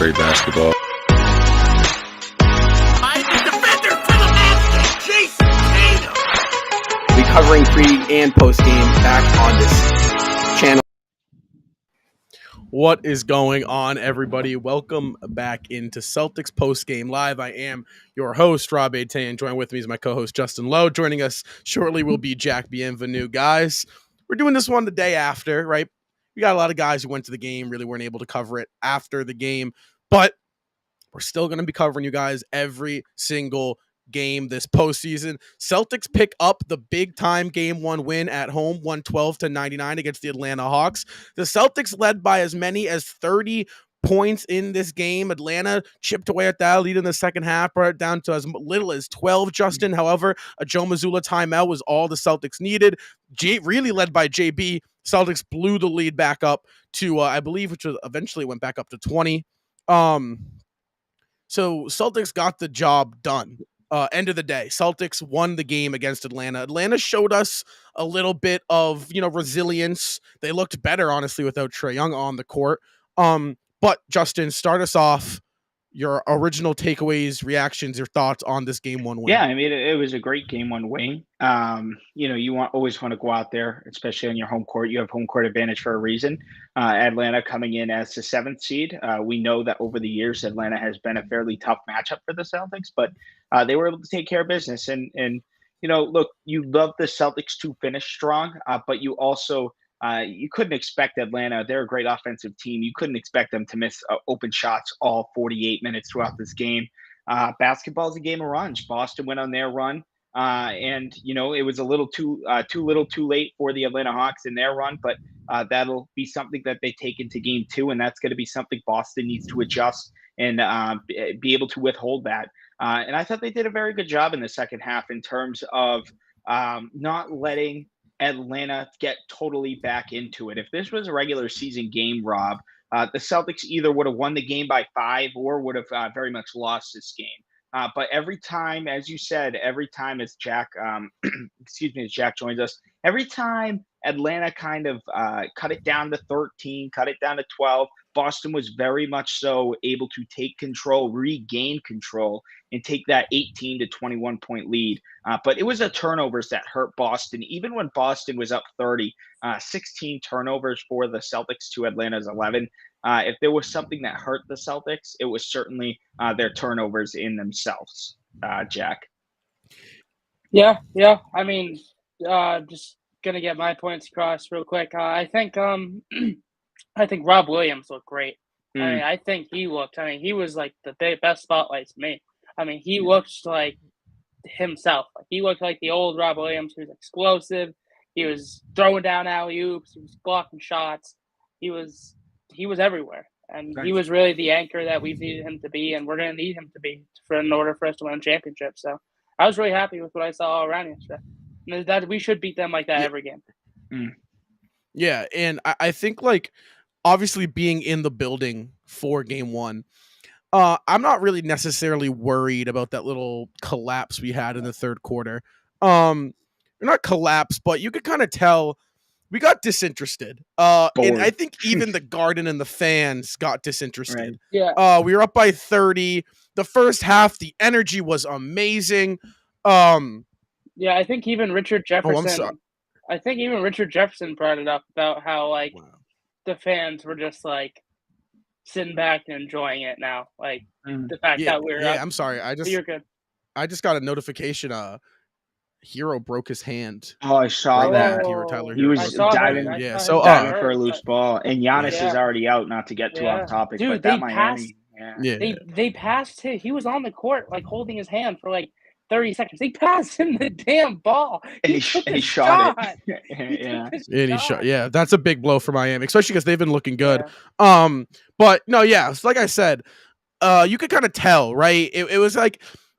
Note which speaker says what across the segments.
Speaker 1: great basketball.
Speaker 2: We'll be covering pre and post game back on this channel.
Speaker 3: What is going on, everybody? Welcome back into Celtics Postgame Live. I am your host, Rob Atain. Joining with me is my co-host, Justin Lowe. Joining us shortly will be Jack Bienvenu. Guys, we're doing this one the day after, right? We got a lot of guys who went to the game, really weren't able to cover it after the game, but we're still going to be covering you guys every single game this postseason. Celtics pick up the big time game one win at home, 112-99 against the Atlanta Hawks. The Celtics led by as many as 30 points in this game. Atlanta chipped away at that lead in the second half, brought it down to as little as 12, Justin. However, a Joe Mazzulla timeout was all the Celtics needed. Really led by JB. Celtics blew the lead back up to, I believe, which was eventually went back up to 20. So Celtics got the job done. End of the day, Celtics won the game against Atlanta. Atlanta showed us a little bit of, resilience. They looked better, honestly, without Trae Young on the court. But Justin, start us off. Your original takeaways, reactions, your thoughts on this game one win.
Speaker 4: Yeah, I mean, it was a great game one win. You always want to go out there, especially on your home court. You have home court advantage for a reason. Atlanta coming in as the seventh seed. We know that over the years, Atlanta has been a fairly tough matchup for the Celtics, but they were able to take care of business. And look, you love the Celtics to finish strong, but you also you couldn't expect Atlanta. They're a great offensive team. You couldn't expect them to miss open shots all 48 minutes throughout this game. Basketball is a game of runs. Boston went on their run, and it was a little too little, too late for the Atlanta Hawks in their run. But that'll be something that they take into game two, and that's going to be something Boston needs to adjust and be able to withhold that. And I thought they did a very good job in the second half in terms of not letting Atlanta get totally back into it. If this was a regular season game, Rob, the Celtics either would have won the game by 5 or would have very much lost this game. But every time, as you said, as Jack, as Jack joins us, every time Atlanta kind of cut it down to 13, cut it down to 12, Boston was very much so able to take control, regain control, and take that 18 to 21 point lead. But it was the turnovers that hurt Boston. Even when Boston was up 30, 16 turnovers for the Celtics to Atlanta's 11. If there was something that hurt the Celtics, it was certainly their turnovers in themselves. Jack.
Speaker 5: Yeah. I mean, just gonna get my points across real quick. I think Rob Williams looked great. I think he looked. He was like the best spotlight to me. He looked like himself. He looked like the old Rob Williams. He was explosive. He was throwing down alley-oops. He was blocking shots. He was everywhere, and he was really the anchor that we've needed him to be, and we're going to need him to be in order for us to win a championship. So I was really happy with what I saw all around yesterday. And that we should beat them like that every game.
Speaker 3: Yeah, and I think obviously being in the building for game one, I'm not really necessarily worried about that little collapse we had in the third quarter. Not collapse, but you could kind of tell we got disinterested. And I think even the Garden and the fans got disinterested.
Speaker 5: Right. Yeah.
Speaker 3: We were up by 30. The first half, the energy was amazing.
Speaker 5: Yeah, I think even Richard Jefferson. I think even Richard Jefferson brought it up about how the fans were just sitting back and enjoying it now. The fact that we're up.
Speaker 3: I'm sorry.
Speaker 5: You're good.
Speaker 3: I just got a notification. Hero broke his hand.
Speaker 4: Oh, I saw that.
Speaker 3: Tyler
Speaker 4: he was diving. Diving for a loose ball, and Giannis is already out. Not to get too off topic,
Speaker 5: dude,
Speaker 4: but that Miami.
Speaker 5: They passed him. He was on the court, holding his hand for 30 seconds. They passed him the damn ball.
Speaker 4: And he shot it.
Speaker 3: He shot. Yeah, that's a big blow for Miami, especially because they've been looking good. Yeah. But no, so like I said, you could kind of tell, right? It was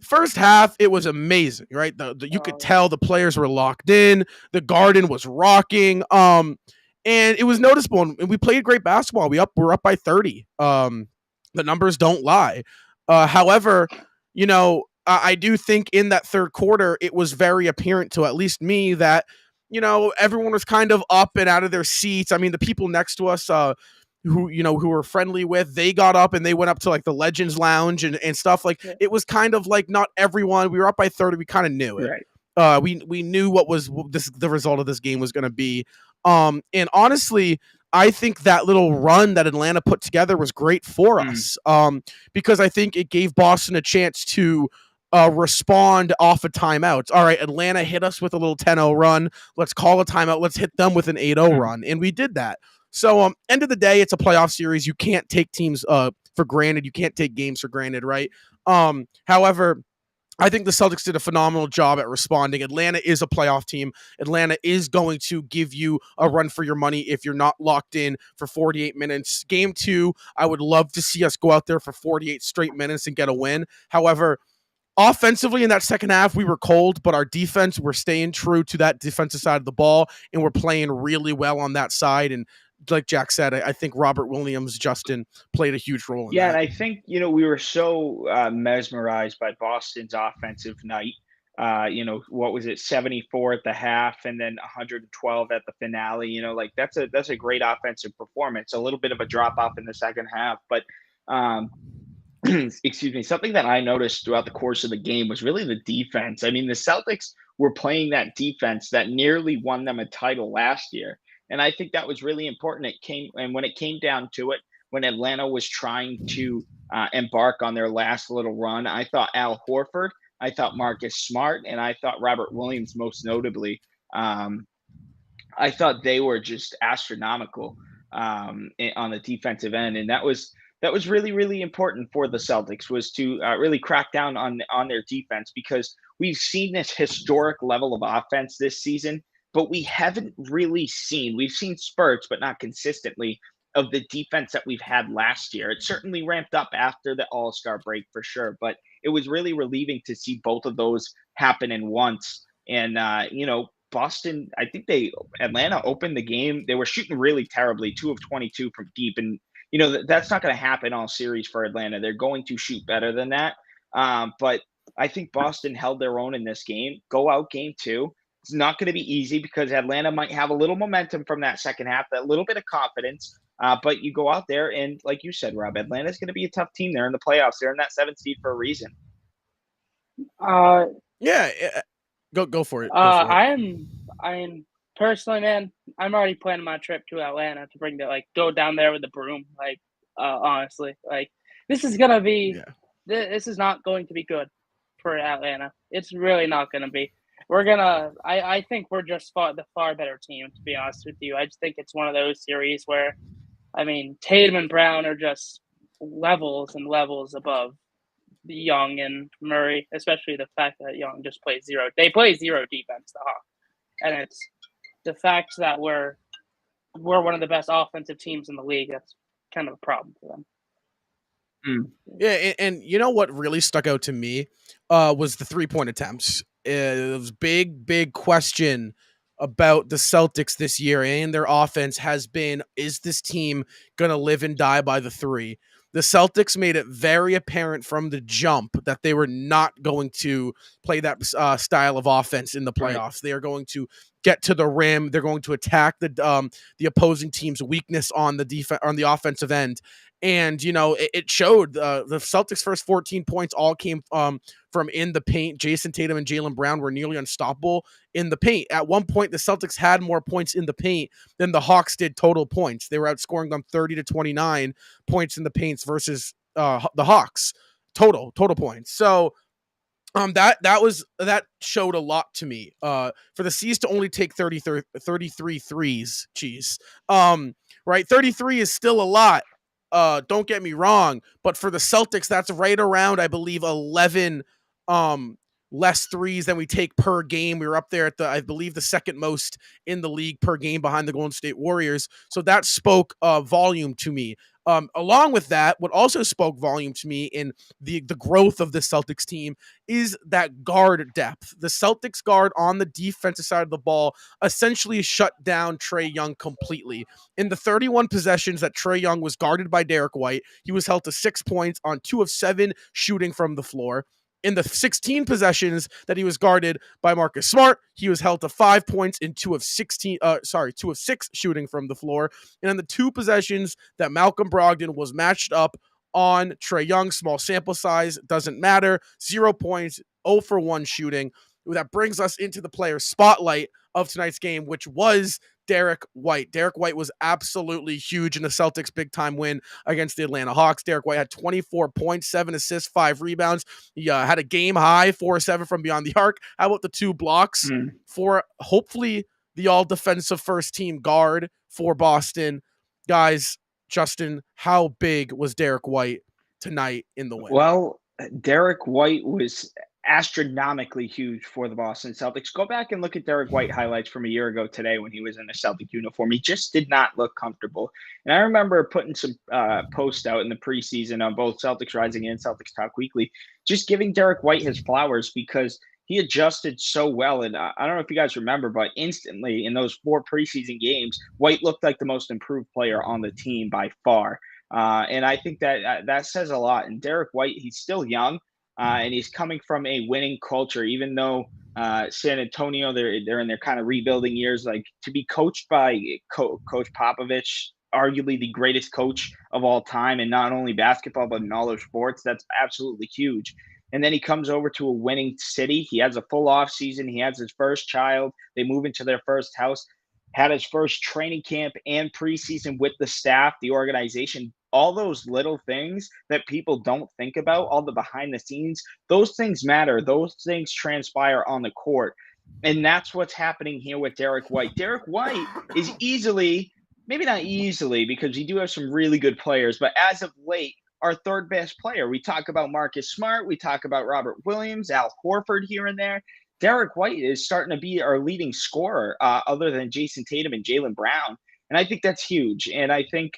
Speaker 3: first half, it was amazing, right? You could tell the players were locked in. The Garden was rocking. And it was noticeable. And we played great basketball. We're up by 30. The numbers don't lie. However, I do think in that third quarter, it was very apparent to at least me that, everyone was kind of up and out of their seats. The people next to us, who we're friendly with, they got up and they went up to like the Legends Lounge and stuff. Like it was kind of like not everyone. We were up by 30. We kind of knew it.
Speaker 4: Right.
Speaker 3: We knew what was the result of this game was going to be. And honestly, I think that little run that Atlanta put together was great for us. Because I think it gave Boston a chance to respond off a timeout. All right, Atlanta hit us with a little 10-0 run. Let's call a timeout. Let's hit them with an 8-0 run. And we did that. So, end of the day, it's a playoff series. You can't take teams for granted. You can't take games for granted, right? However, I think the Celtics did a phenomenal job at responding. Atlanta is a playoff team. Atlanta is going to give you a run for your money if you're not locked in for 48 minutes. Game 2, I would love to see us go out there for 48 straight minutes and get a win. However, offensively in that second half, we were cold, but our defense, we're staying true to that defensive side of the ball, and we're playing really well on that side. And like Jack said, I think Robert Williams, Justin, played a huge role in that.
Speaker 4: And I think, we were so mesmerized by Boston's offensive night. What was it, 74 at the half and then 112 at the finale. That's a great offensive performance. A little bit of a drop off in the second half, but excuse me, something that I noticed throughout the course of the game was really the defense. I mean, the Celtics were playing that defense that nearly won them a title last year. And I think that was really important. When it came down to it, when Atlanta was trying to embark on their last little run, I thought Al Horford, I thought Marcus Smart, and I thought Robert Williams most notably. I thought they were just astronomical on the defensive end, and that was really, really important for the Celtics, was to really crack down on their defense, because we've seen this historic level of offense this season, but we haven't really we've seen spurts, but not consistently, of the defense that we've had last year. It certainly ramped up after the All-Star break for sure, but it was really relieving to see both of those happen in once. And, Boston, I think Atlanta opened the game. They were shooting really terribly, 2 of 22 from deep. And, that's not going to happen all series for Atlanta. They're going to shoot better than that. But I think Boston held their own in this game. Go out game 2. It's not going to be easy because Atlanta might have a little momentum from that second half, that little bit of confidence. But you go out there and, like you said, Rob, Atlanta's going to be a tough team there in the playoffs. They're in that 7th seed for a reason.
Speaker 3: Go for it.
Speaker 5: I am personally, man, I'm already planning my trip to Atlanta to go down there with the broom. Honestly, this is gonna be. Yeah. This is not going to be good for Atlanta. It's really not going to be. I think we're just the far better team, to be honest with you. I just think it's one of those series where, Tatum and Brown are just levels and levels above Young and Murray, especially the fact that Young just plays zero. They play zero defense, the Hawks. And it's the fact that we're one of the best offensive teams in the league. That's kind of a problem for them.
Speaker 3: Yeah, and you know what really stuck out to me was the 3-point attempts. It was big question about the Celtics this year, and their offense has been, is this team going to live and die by the 3? The Celtics made it very apparent from the jump that they were not going to play that style of offense in the playoffs. Right. They are going to get to the rim. They're going to attack the opposing team's weakness on the offensive end. And, it showed. The Celtics' first 14 points all came from in the paint. Jason Tatum and Jaylen Brown were nearly unstoppable in the paint. At one point, the Celtics had more points in the paint than the Hawks did total points. They were outscoring them 30-29 points in the paints versus the Hawks total points. So that showed a lot to me. For the C's to only take 33 threes, right? 33 is still a lot. Don't get me wrong, but for the Celtics, that's right around, I believe, 11 less threes than we take per game. We were up there at I believe, the second most in the league per game behind the Golden State Warriors. So that spoke volume to me. Along with that, what also spoke volume to me in the growth of the Celtics team is that guard depth. The Celtics guard on the defensive side of the ball essentially shut down Trae Young completely. In the 31 possessions that Trae Young was guarded by Derek White, he was held to 6 points on 2 of 7 shooting from the floor. In the 16 possessions that he was guarded by Marcus Smart, he was held to 5 points in 2 of 6 shooting from the floor. And in the 2 possessions that Malcolm Brogdon was matched up on Trae Young, small sample size, doesn't matter, 0 points, 0 for 1 shooting. That brings us into the player spotlight of tonight's game, which was Derek White. Derek White was absolutely huge in the Celtics' big-time win against the Atlanta Hawks. Derek White had 24 points, 7 assists, 5 rebounds. He had a game-high 4-7 from beyond the arc. How about the 2 blocks for hopefully the all-defensive first-team guard for Boston? Guys, Justin, how big was Derek White tonight in the win?
Speaker 4: Well, Derek White was astronomically huge for the Boston Celtics. Go back and look at Derek White highlights from a year ago today when he was in a Celtic uniform. He just did not look comfortable. And I remember putting some posts out in the preseason on both Celtics Rising and Celtics Talk Weekly, just giving Derek White his flowers because he adjusted so well. And I don't know if you guys remember, but instantly in those 4 preseason games, White looked like the most improved player on the team by far. And I think that says a lot. And Derek White, he's still young. And he's coming from a winning culture, even though San Antonio, they're in their kind of rebuilding years. Like, to be coached by Coach Popovich, arguably the greatest coach of all time, and not only basketball, but in all of sports, that's absolutely huge. And then he comes over to a winning city. He has a full off season. He has his first child. They move into their first house, had his first training camp and preseason with the staff, the organization. All those little things that people don't think about, all the behind the scenes, those things matter. Those things transpire on the court. And that's what's happening here with Derek White. Derek White is easily, maybe not easily, because we do have some really good players, but as of late, our third best player. We talk about Marcus Smart. We talk about Robert Williams, Al Horford here and there. Derek White is starting to be our leading scorer other than Jason Tatum and Jaylen Brown. And I think that's huge. And I think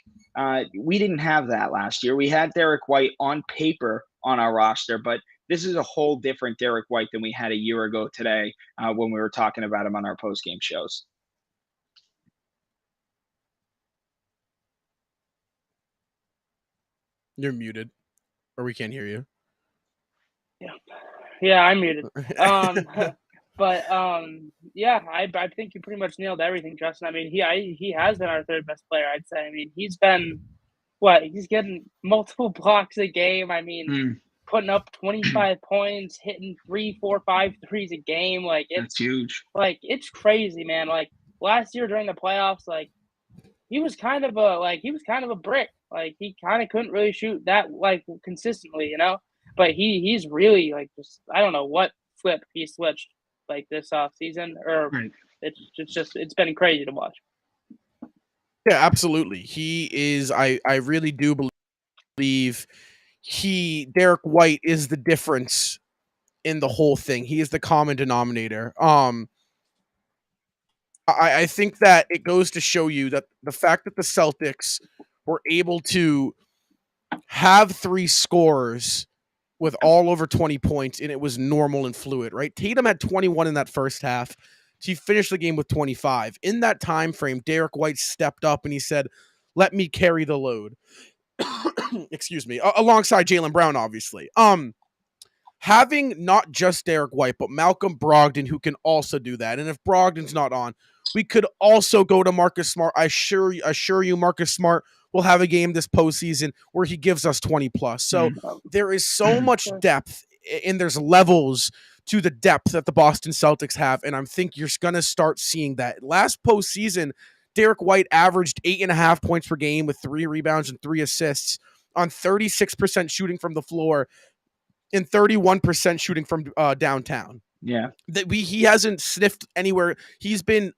Speaker 4: we didn't have that last year. We had Derek White on paper on our roster, but this is a whole different Derek White than we had a year ago today when we were talking about him on our post-game shows.
Speaker 3: You're muted, or we can't hear you.
Speaker 5: Yeah, I'm muted. But yeah, I think you pretty much nailed everything, Justin. I mean, he has been our third best player, I'd say. I mean, he's been he's getting multiple blocks a game. I mean, putting up 25 points, hitting 3, 4, 5 threes a game. Like,
Speaker 4: it's huge.
Speaker 5: Like, it's crazy, man. Like, last year during the playoffs, like, he was kind of a brick. Like, he kind of couldn't really shoot that consistently, you know. But he's really just, I don't know what flip he switched this off season, or it's been crazy to watch.
Speaker 3: Yeah, absolutely. He is. I really do believe Derek White is the difference in the whole thing. He is the common denominator. I think that it goes to show you that the fact that the Celtics were able to have 3 scorers with all over 20 points, and it was normal and fluid, right? Tatum had 21 in that first half. He finished the game with 25. In that time frame, Derek White stepped up and he said, let me carry the load. Excuse me. Alongside Jaylen Brown, obviously. Having not just Derek White, but Malcolm Brogdon, who can also do that. And if Brogdon's not on, we could also go to Marcus Smart. I assure you, Marcus Smart will have a game this postseason where he gives us 20 plus. So there is so much depth, and there's levels to the depth that the Boston Celtics have. And I think you're going to start seeing that. Last postseason, Derek White averaged 8.5 points per game with 3 rebounds and 3 assists on 36% shooting from the floor and 31% shooting from downtown.
Speaker 4: Yeah.
Speaker 3: He hasn't sniffed anywhere. He's been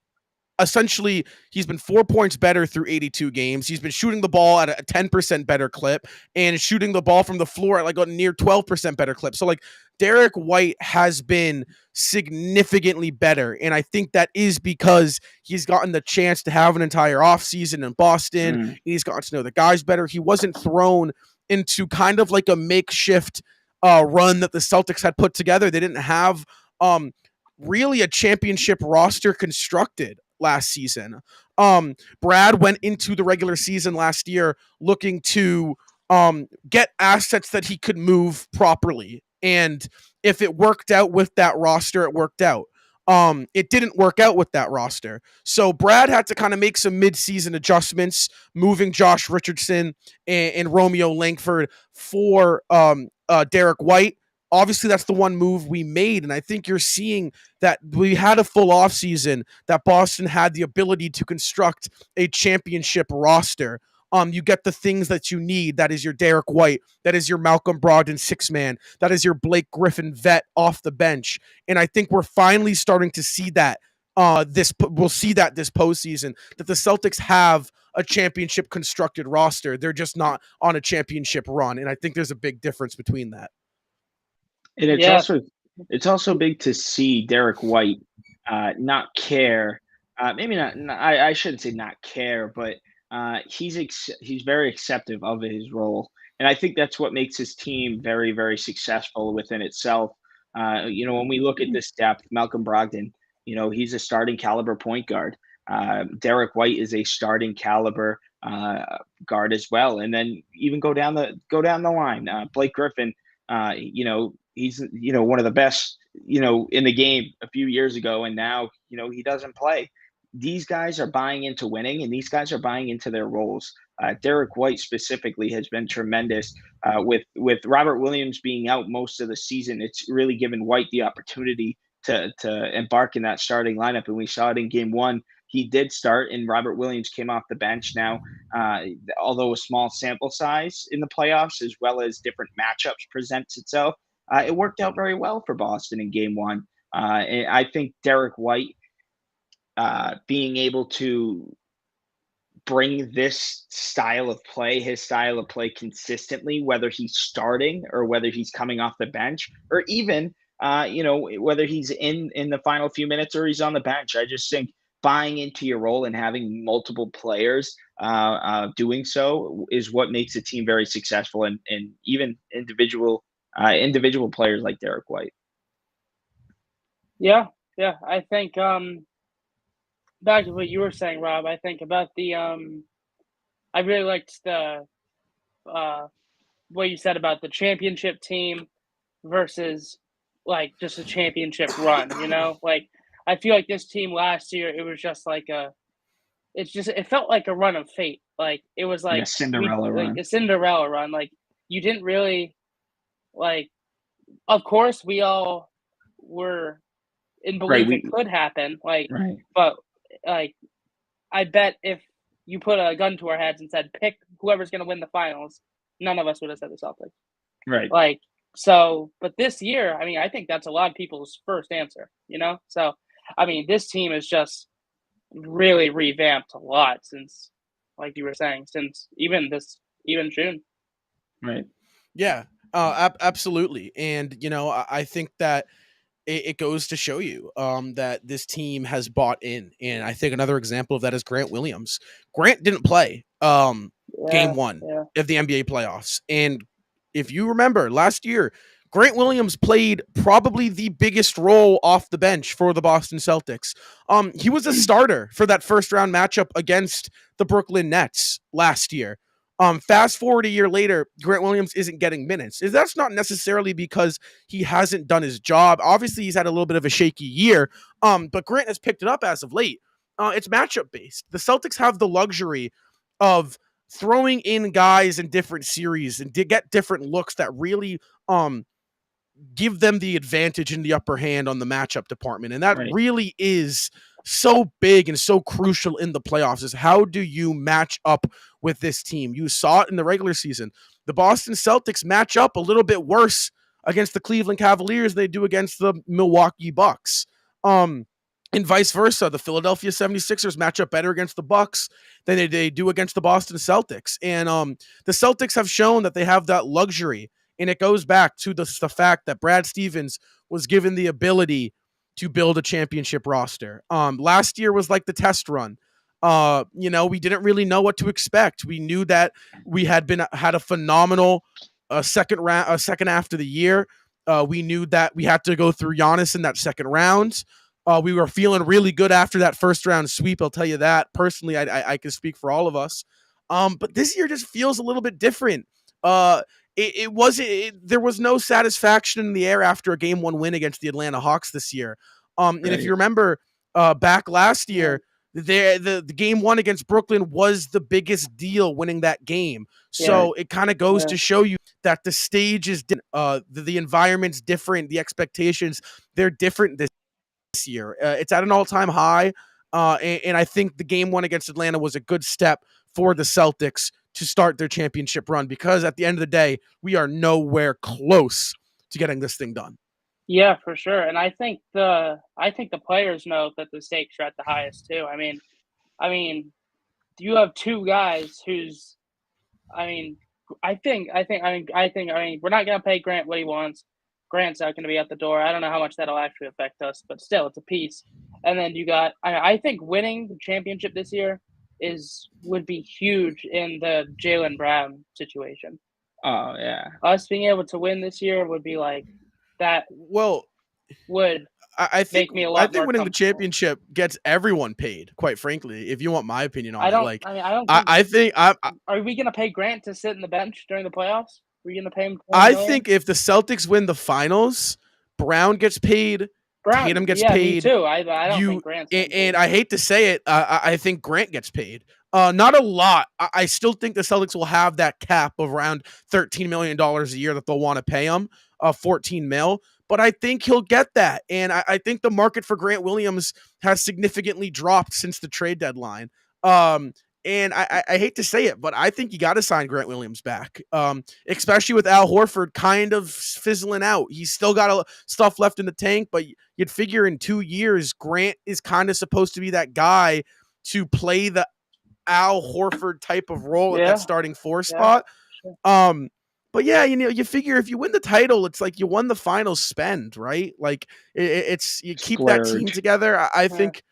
Speaker 3: 4 points better through 82 games. He's been shooting the ball at a 10% better clip and shooting the ball from the floor at a near 12% better clip. So Derek White has been significantly better. And I think that is because he's gotten the chance to have an entire offseason in Boston. He's gotten to know the guys better. He wasn't thrown into kind of a makeshift run that the Celtics had put together. They didn't have really a championship roster constructed last season. Brad went into the regular season last year looking to get assets that he could move properly. And if it worked out with that roster, it worked out. It didn't work out with that roster. So Brad had to kind of make some mid-season adjustments, moving Josh Richardson and Romeo Langford for Derek White. Obviously, that's the one move we made, and I think you're seeing that we had a full offseason, that Boston had the ability to construct a championship roster. You get the things that you need. That is your Derek White. That is your Malcolm Brogdon six-man. That is your Blake Griffin vet off the bench. And I think we're finally starting to see that. We'll see that this postseason, that the Celtics have a championship constructed roster. They're just not on a championship run, and I think there's a big difference between that.
Speaker 4: And it's also big to see Derek White not care. Maybe not. I shouldn't say not care, but he's very accepting of his role, and I think that's what makes his team very, very successful within itself. When we look at this depth, Malcolm Brogdon, he's a starting caliber point guard. Derek White is a starting caliber guard as well, and then even go down the line. Blake Griffin, he's one of the best in the game a few years ago, and now he doesn't play. These guys are buying into winning, and these guys are buying into their roles. Derek White specifically has been tremendous. With Robert Williams being out most of the season, it's really given White the opportunity to embark in that starting lineup, and we saw it in Game 1. He did start, and Robert Williams came off the bench. Now, although a small sample size in the playoffs, as well as different matchups presents itself, it worked out very well for Boston in Game 1. And I think Derek White being able to bring this style of play, his style of play consistently, whether he's starting or whether he's coming off the bench, or even whether he's in the final few minutes or he's on the bench. I just think buying into your role and having multiple players doing so is what makes a team very successful, and even individual players like Derek White.
Speaker 5: Yeah. I think back to what you were saying, Rob. I think about the I really liked the what you said about the championship team versus like just a championship run. Like I feel like this team last year, it was just like it felt like a run of fate. Like it was like
Speaker 4: a Cinderella run.
Speaker 5: Like a Cinderella run. Like you didn't really like. Of course, we all were in belief it could happen. Like, but like, I bet if you put a gun to our heads and said pick whoever's going to win the finals, none of us would have said the Celtics.
Speaker 4: Right.
Speaker 5: Like so, but this year, I mean, I think that's a lot of people's first answer. So I mean, this team is just really revamped a lot since, like you were saying, since even June.
Speaker 4: Right.
Speaker 3: Yeah. Absolutely. And, I think that it goes to show you that this team has bought in. And I think another example of that is Grant Williams. Grant didn't play Game 1 of the NBA playoffs. And if you remember last year, Grant Williams played probably the biggest role off the bench for the Boston Celtics. He was a starter for that first round matchup against the Brooklyn Nets last year. Fast forward a year later, Grant Williams isn't getting minutes. That's not necessarily because he hasn't done his job. Obviously, he's had a little bit of a shaky year, but Grant has picked it up as of late. It's matchup based. The Celtics have the luxury of throwing in guys in different series and to get different looks that really give them the advantage in the upper hand on the matchup department. And that really is so big and so crucial in the playoffs, is how do you match up with this team? You saw it in the regular season. The Boston Celtics match up a little bit worse against the Cleveland Cavaliers than they do against the Milwaukee Bucks. And vice versa. The Philadelphia 76ers match up better against the Bucks than they do against the Boston Celtics. And the Celtics have shown that they have that luxury. And it goes back to the fact that Brad Stevens was given the ability to build a championship roster. Last year was like the test run. We didn't really know what to expect. We knew that we had a phenomenal second half of the year. We knew that we had to go through Giannis in that second round. We were feeling really good after that first round sweep. I'll tell you that. Personally, I can speak for all of us. But this year just feels a little bit different. it wasn't. There was no satisfaction in the air after a Game 1 win against the Atlanta Hawks this year. And if you remember back last year, the Game 1 against Brooklyn was the biggest deal, winning that game. So it kind of goes to show you that the stage is the environment's different, the expectations, they're different this year. It's at an all-time high, and I think the Game 1 against Atlanta was a good step for the Celtics to start their championship run, because at the end of the day, we are nowhere close to getting this thing done.
Speaker 5: Yeah, for sure. And I think the players know that the stakes are at the highest too. I mean, you have two guys who's, I think we're not gonna pay Grant what he wants. Grant's not gonna be at the door. I don't know how much that'll actually affect us, but still, it's a piece. And then you got, I think winning the championship this year would be huge in the Jaylen Brown situation.
Speaker 4: Oh yeah,
Speaker 5: us being able to win this year would be like that.
Speaker 3: Well,
Speaker 5: would
Speaker 3: I think
Speaker 5: make me a lot.
Speaker 3: I think winning the championship gets everyone paid. Quite frankly, if you want my opinion on it, like I think
Speaker 5: are we gonna pay Grant to sit in the bench during the playoffs? Are we gonna pay him?
Speaker 3: I think if the Celtics win the finals, Brown gets paid. Tatum gets paid.
Speaker 5: Me too. I don't think Grant's
Speaker 3: and I hate to say it, I think Grant gets paid. Not a lot. I still think the Celtics will have that cap of around $13 million a year that they'll want to pay him, 14 mil. But I think he'll get that. And I think the market for Grant Williams has significantly dropped since the trade deadline. And I hate to say it, but I think you got to sign Grant Williams back, especially with Al Horford kind of fizzling out. He's still got stuff left in the tank, but you'd figure in 2 years, Grant is kind of supposed to be that guy to play the Al Horford type of role at that starting 4 spot. Sure. But yeah, you figure if you win the title, it's like you won the final spend, right? Like it's you keep that team together. I think,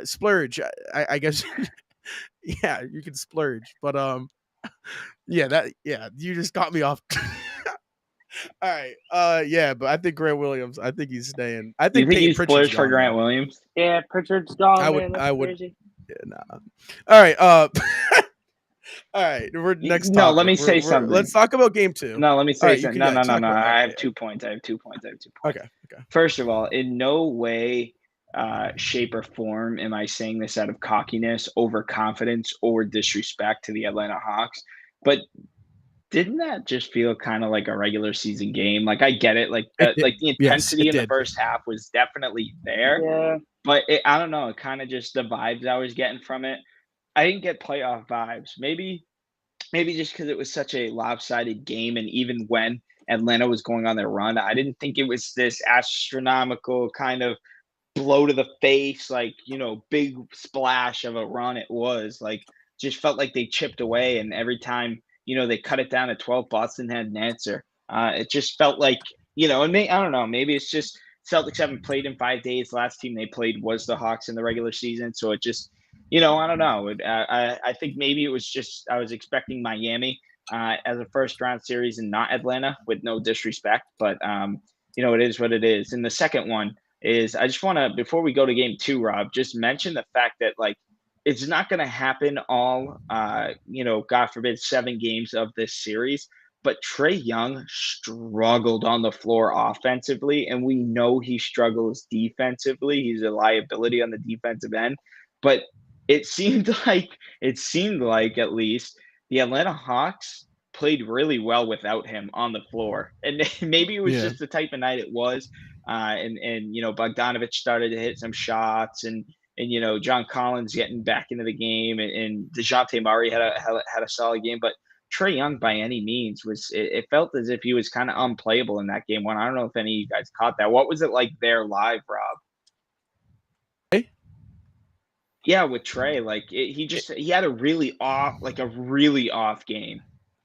Speaker 3: splurge. I guess. Yeah, you can splurge, but you just got me off. All right, but I think Grant Williams. I think he's staying. I think
Speaker 4: you splurge for Grant Williams.
Speaker 5: Yeah, Pritchard's gone.
Speaker 3: I would.
Speaker 5: Crazy.
Speaker 3: Yeah, nah. All right. All right. We're next.
Speaker 4: No, let me say something.
Speaker 3: Let's talk about game 2.
Speaker 4: No, let me say something. No. I have 2 points.
Speaker 3: Okay.
Speaker 4: First of all, in no way, shape, or form am I saying this out of cockiness, overconfidence, or disrespect to the Atlanta Hawks. But didn't that just feel kind of like a regular season game? Like, I get it. Like the intensity in the first half was definitely there.
Speaker 5: Yeah.
Speaker 4: But I don't know. Kind of just the vibes I was getting from it. I didn't get playoff vibes. Maybe just because it was such a lopsided game, and even when Atlanta was going on their run, I didn't think it was this astronomical kind of blow to the face, like, big splash of a run. It was like, just felt like they chipped away, and every time, they cut it down to 12, Boston had an answer. It just felt like, and I don't know, maybe it's just Celtics haven't played in 5 days. Last team they played was the Hawks in the regular season, so it just, I don't know. I think maybe it was just I was expecting Miami as a first round series and not Atlanta, with no disrespect, but it is what it is. And the second one is, I just want to, before we go to game 2, Rob, just mention the fact that, like, it's not going to happen all, God forbid, 7 games of this series. But Trae Young struggled on the floor offensively, and we know he struggles defensively. He's a liability on the defensive end. But it seemed like at least the Atlanta Hawks played really well without him on the floor. And maybe it was just the type of night it was. And Bogdanovich started to hit some shots, and John Collins getting back into the game, and DeJounte Murray had a solid game. But Trae Young, by any means, it felt as if he was kind of unplayable in that game 1. I don't know if any of you guys caught that. What was it like there live, Rob? Yeah, with Trae, like he had a really off game.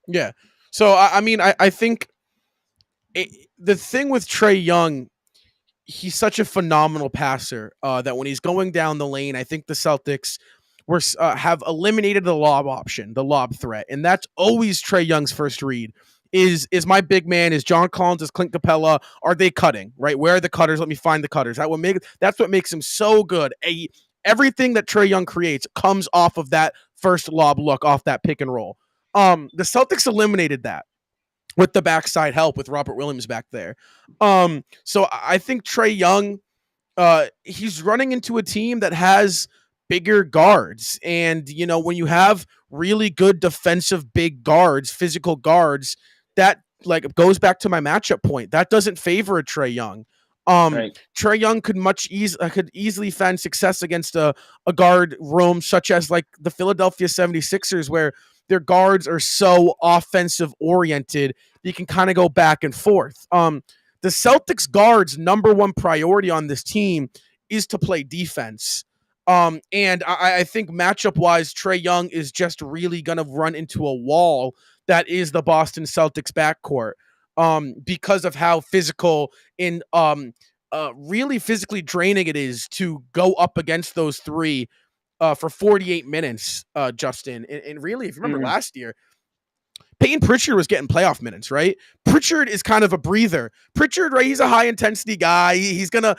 Speaker 3: Yeah. So I think the thing with Trae Young, he's such a phenomenal passer that when he's going down the lane, I think the Celtics have eliminated the lob option, the lob threat, and that's always Trae Young's first read. Is my big man, is John Collins, is Clint Capella, are they cutting, right? Where are the cutters? Let me find the cutters. That's what makes him so good. Everything that Trae Young creates comes off of that first lob look, off that pick and roll. The Celtics eliminated that. with the backside help with Robert Williams back there. So I think Trae Young, he's running into a team that has bigger guards. And, when you have really good defensive big guards, physical guards, that like goes back to my matchup point. That doesn't favor a Trae Young.
Speaker 4: Right.
Speaker 3: Trae Young could easily find success against a guard room such as like the Philadelphia 76ers, where their guards are so offensive oriented, you can kind of go back and forth. The Celtics guards' number one priority on this team is to play defense. And I think matchup wise, Trae Young is just really going to run into a wall that is the Boston Celtics backcourt, because of how physical and really physically draining it is to go up against those three for 48 minutes, Justin. And really, if you remember last year, Peyton Pritchard was getting playoff minutes, right? Pritchard is kind of a breather. Pritchard, right? He's a high intensity guy. He's gonna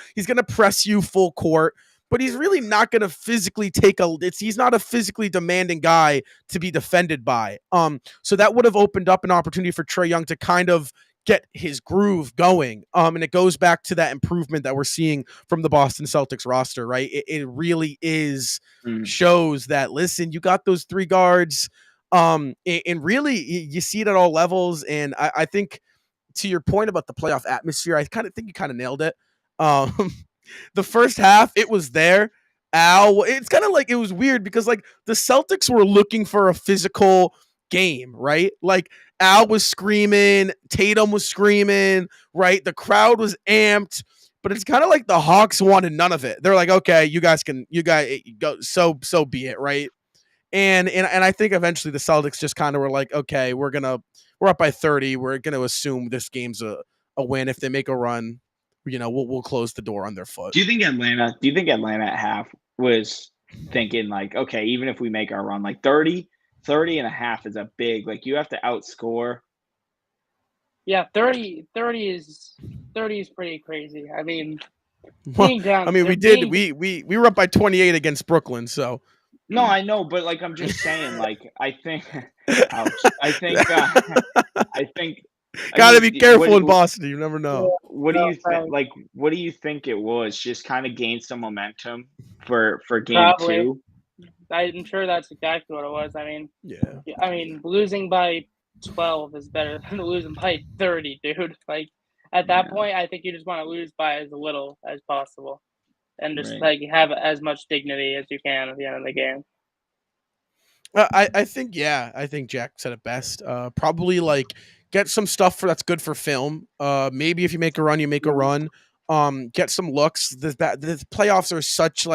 Speaker 3: press you full court, but he's really not gonna physically he's not a physically demanding guy to be defended by. So that would have opened up an opportunity for Trae Young to kind of get his groove going. And it goes back to that improvement that we're seeing from the Boston Celtics roster, right? It really is shows that, listen, you got those three guards. And really, you see it at all levels. And I think, to your point about the playoff atmosphere, I kind of think you kind of nailed it. The first half, it was there. It's kind of like, it was weird because like the Celtics were looking for a physical game, right? Like Al was screaming, Tatum was screaming, right? The crowd was amped. But it's kind of like the Hawks wanted none of it. They're like, okay, you guys go, so be it, right? And I think eventually the Celtics just kind of were like, okay, we're up by 30. We're gonna assume this game's a win. If they make a run, we'll close the door on their foot.
Speaker 4: Do you think Atlanta at half was thinking like, okay, even if we make our run, like 30 and a half is a big, like you have to outscore.
Speaker 5: Yeah, 30 is pretty crazy. I mean,
Speaker 3: we were up by 28 against Brooklyn, so.
Speaker 4: No, I know, but like I'm just saying, like I think
Speaker 3: gotta be careful in Boston. You never know.
Speaker 4: What do you think? Like, what do you think it was? Just kind of gain some momentum for game
Speaker 5: Probably.
Speaker 4: 2.
Speaker 5: I'm sure that's exactly what it was. I mean,
Speaker 3: yeah.
Speaker 5: I mean, losing by 12 is better than losing by 30, dude. Like at that point, I think you just want to lose by as little as possible, and just like have as much dignity as you can at the end of the game.
Speaker 3: I think Jack said it best. Probably like get some stuff that's good for film. Maybe if you make a run, you make a run. Get some looks. The playoffs are such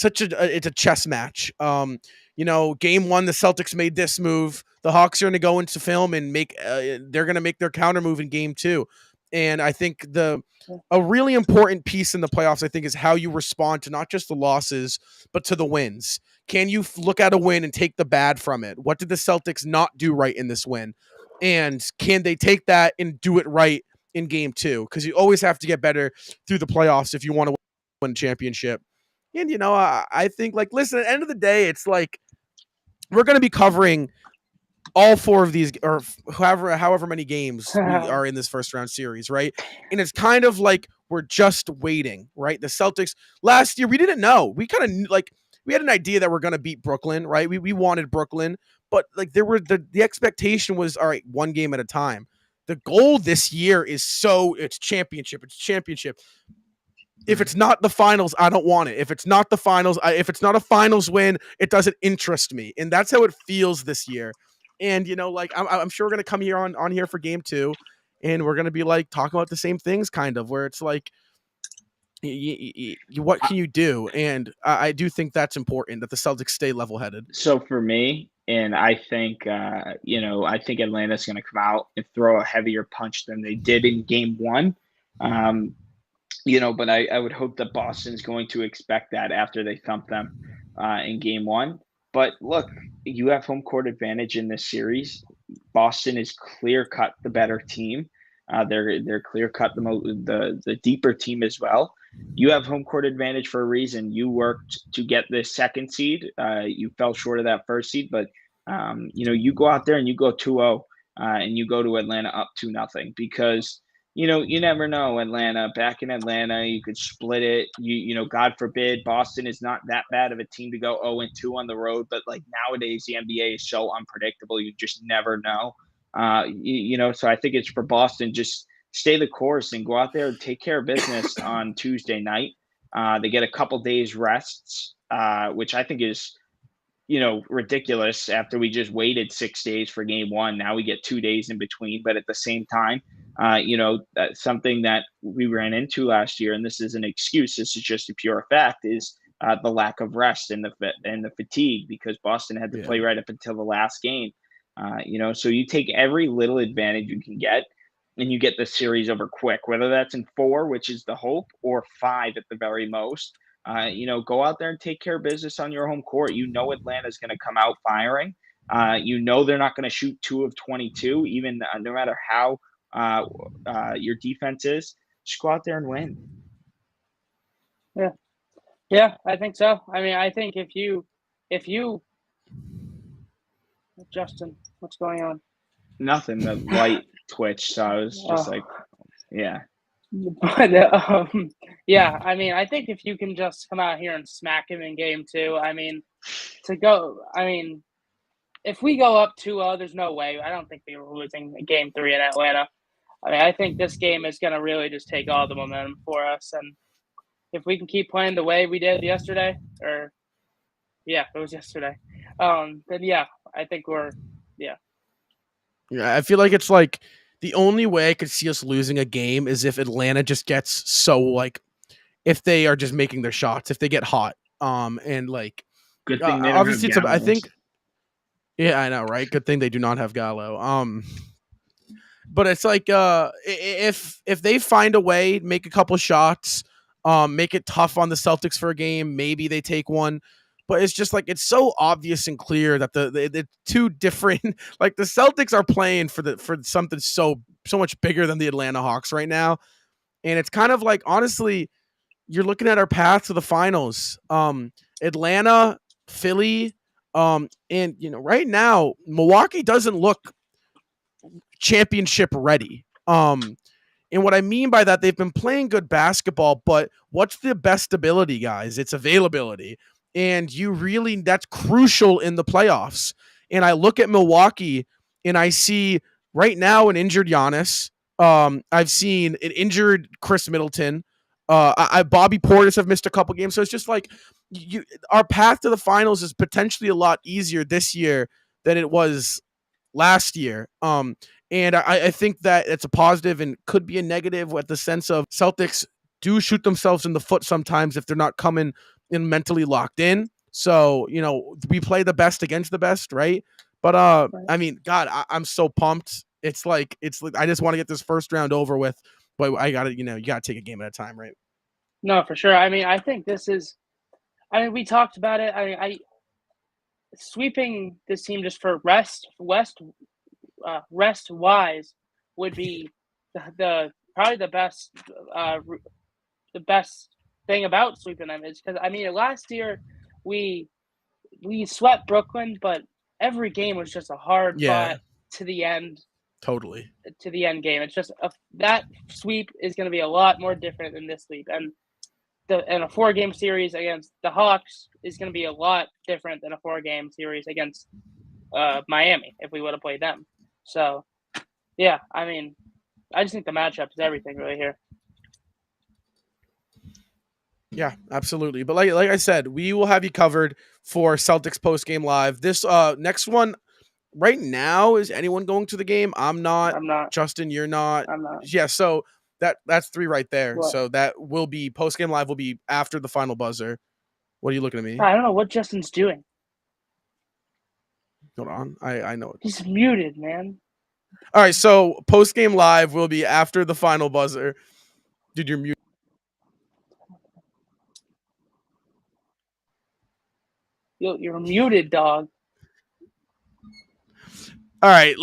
Speaker 3: it's a chess match. Game 1, the Celtics made this move. The Hawks are going to go into film and they're going to make their counter move in game 2. And I think a really important piece in the playoffs, I think, is how you respond to not just the losses, but to the wins. Can you look at a win and take the bad from it? What did the Celtics not do right in this win? And can they take that and do it right in game 2? Because you always have to get better through the playoffs if you want to win a championship. And, I think, like, listen, at the end of the day, it's like we're going to be covering all 4 of these, or however many games we are in this first round series, right? And it's kind of like we're just waiting, right? The Celtics last year, we didn't know. We kind of we had an idea that we're going to beat Brooklyn, right? We wanted Brooklyn, but like the expectation was, all right, one game at a time. The goal this year is it's championship. It's championship. If it's not the finals, I don't want it. If it's not the finals, if it's not a finals win, it doesn't interest me. And that's how it feels this year. And, like, I'm sure we're going to come here on here for game 2, and we're going to be like talking about the same things, kind of, where it's like, what can you do? And I do think that's important, that the Celtics stay level headed.
Speaker 4: So for me, and I think, I think Atlanta's going to come out and throw a heavier punch than they did in game 1. But I would hope that Boston's going to expect that after they thump them in game 1. But look, you have home court advantage in this series. Boston is clear cut the better team. They're clear cut the deeper team as well. You have home court advantage for a reason. You worked to get this 2nd seed. You fell short of that 1st seed, but you go out there and you go 2-0. and you go to Atlanta up 2-0 because you never know. Atlanta, back in Atlanta, you could split it. God forbid, Boston is not that bad of a team to go 0-2 on the road, but like nowadays, the NBA is so unpredictable. You just never know. So I think it's for Boston, just stay the course and go out there and take care of business on Tuesday night. They get a couple days rests, which I think is ridiculous after we just waited 6 days for game one. Now we get 2 days in between, but at the same time, that's something that we ran into last year, and this is an excuse. This is just a pure fact, is the lack of rest and the fatigue, because Boston had to play right up until the last game. So you take every little advantage you can get, and you get the series over quick, whether that's in 4, which is the hope, or 5 at the very most. Go out there and take care of business on your home court. Atlanta's going to come out firing. They're not going to shoot 2 of 22, even no matter how your defense is. Just go out there and win.
Speaker 5: Yeah, I think so. I mean, I think if you, Justin, what's going on?
Speaker 4: Nothing. The light twitched, so I was just yeah.
Speaker 5: But yeah, I mean, I think if you can just come out here and smack him in game 2, I mean, if we go up 2-0, there's no way. I don't think we're losing game 3 in Atlanta. I mean, I think this game is going to really just take all the momentum for us. And if we can keep playing the way we did yesterday, it was yesterday, then yeah, I think
Speaker 3: Yeah, I feel like it's like the only way I could see us losing a game is if Atlanta just gets if they are just making their shots, if they get hot. And like,
Speaker 4: good thing they don't
Speaker 3: obviously
Speaker 4: have
Speaker 3: I think, yeah, I know, right? Good thing they do not have Gallo. But it's like, if they find a way, make a couple shots, make it tough on the Celtics for a game, maybe they take one. But it's just like, it's so obvious and clear that the two different, like the Celtics are playing for something so much bigger than the Atlanta Hawks right now. And it's kind of like, honestly, you're looking at our path to the finals. Atlanta, Philly, and right now Milwaukee doesn't look championship ready. And what I mean by that, they've been playing good basketball, but what's the best ability, guys? It's availability. And that's crucial in the playoffs. And I look at Milwaukee and I see right now an injured Giannis. I've seen an injured Chris Middleton. Bobby Portis have missed a couple games. So it's just like our path to the finals is potentially a lot easier this year than it was last year. And I think that it's a positive and could be a negative with the sense of Celtics do shoot themselves in the foot sometimes if they're not coming in mentally locked in. So, we play the best against the best, right? But I mean, God, I'm so pumped. It's like I just want to get this first round over with, but I gotta, you gotta take a game at a time, right?
Speaker 5: No, for sure. I mean, I think we talked about it. I sweeping this team just for rest wise would be probably the best thing about sweeping them, is because, I mean, last year we swept Brooklyn, but every game was just a hard fought to the end.
Speaker 3: Totally.
Speaker 5: To the end game. It's just that sweep is going to be a lot more different than this sweep. And a 4-game series against the Hawks is going to be a lot different than a 4-game series against Miami if we would have played them. So, yeah, I mean, I just think the matchup is everything really here.
Speaker 3: Yeah, absolutely. But like I said, we will have you covered for Celtics Postgame Live. This next one right now, is anyone going to the game? I'm not. Justin, you're not.
Speaker 5: I'm not.
Speaker 3: Yeah, so that's 3 right there.
Speaker 5: What?
Speaker 3: So that will be Postgame Live will be after the final buzzer. What are you looking at me?
Speaker 5: I don't know what Justin's doing.
Speaker 3: Hold on. I know.
Speaker 5: He's muted, man.
Speaker 3: All right, so Postgame Live will be after the final buzzer. Dude, you're muted.
Speaker 5: You're muted, dog.
Speaker 3: All right,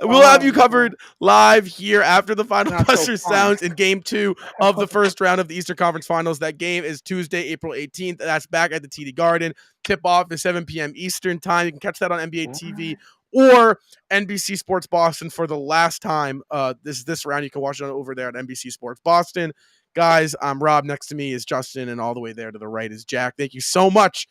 Speaker 3: we'll have you covered live here after the final buzzer sounds in Game 2 of the first round of the Eastern Conference Finals. That game is Tuesday, April 18th. That's back at the TD Garden. Tip-off is 7 p.m. Eastern time. You can catch that on NBA TV or NBC Sports Boston for the last time. This round, you can watch it over there at NBC Sports Boston. Guys, I'm Rob. Next to me is Justin, and all the way there to the right is Jack. Thank you so much